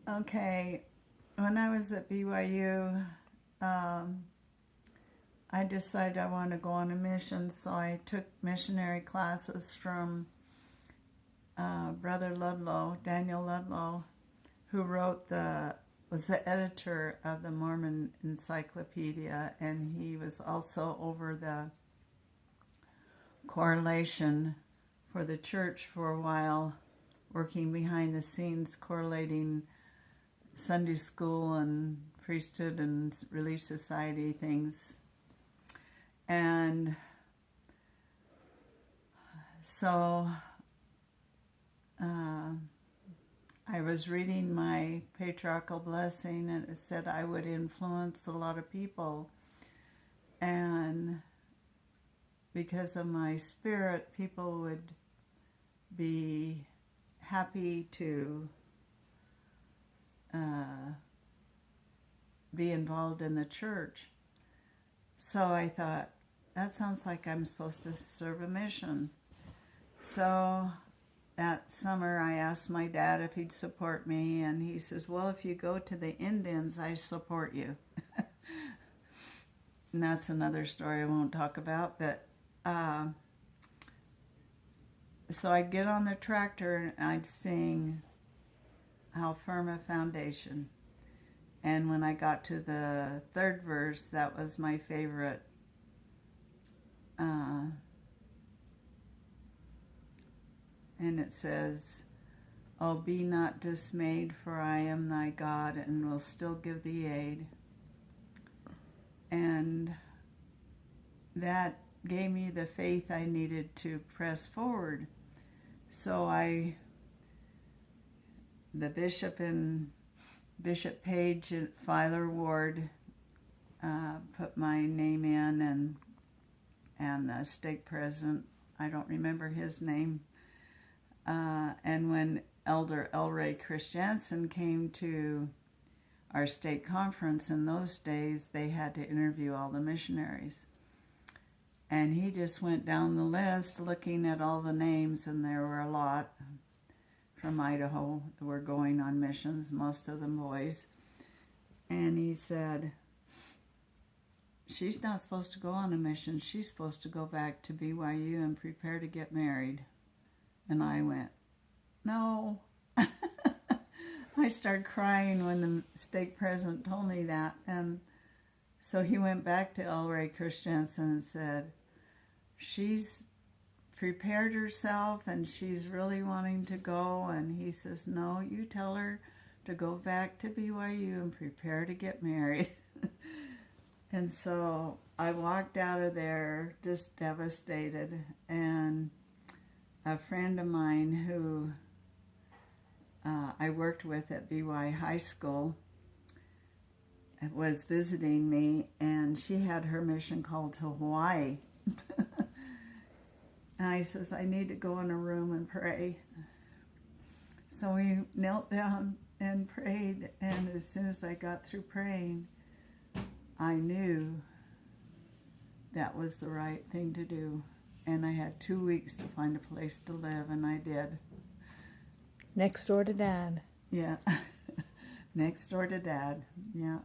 Okay, when I was at BYU, I decided I wanted to go on a mission, so I took missionary classes from Brother Ludlow, Daniel Ludlow, who was the editor of the Mormon Encyclopedia, and he was also over the correlation for the church for a while, working behind the scenes, correlating Sunday school and priesthood and Relief Society things. And so I was reading my patriarchal blessing, and it said I would influence a lot of people. And because of my spirit, people would be happy to be involved in the church. So I thought, that sounds like I'm supposed to serve a mission. So that summer I asked my dad if he'd support me, and he says, well, if you go to the Indians, I support you. And that's another story I won't talk about, but so I'd get on the tractor and I'd sing How Firm a Foundation. And when I got to the third verse, that was my favorite. And it says, oh, be not dismayed, for I am thy God, and will still give thee aid. And that gave me the faith I needed to press forward. So the bishop and Bishop Page at Filer Ward put my name in, and the stake president, I don't remember his name. And when Elder Elray Christiansen came to our state conference, in those days, they had to interview all the missionaries. And he just went down the list looking at all the names, and there were a lot from Idaho that were going on missions, most of them boys. And he said, she's not supposed to go on a mission. She's supposed to go back to BYU and prepare to get married. And I went, no. I started crying when the stake president told me that. And so he went back to Elray Christiansen and said, she's prepared herself and she's really wanting to go. And he says, no, you tell her to go back to BYU and prepare to get married. And so I walked out of there just devastated. And a friend of mine who I worked with at BY High School was visiting me, and she had her mission called to Hawaii. And I says, I need to go in a room and pray. So we knelt down and prayed, and as soon as I got through praying, I knew that was the right thing to do. And I had 2 weeks to find a place to live, and I did. Next door to Dad. Yeah. Next door to Dad. Yeah.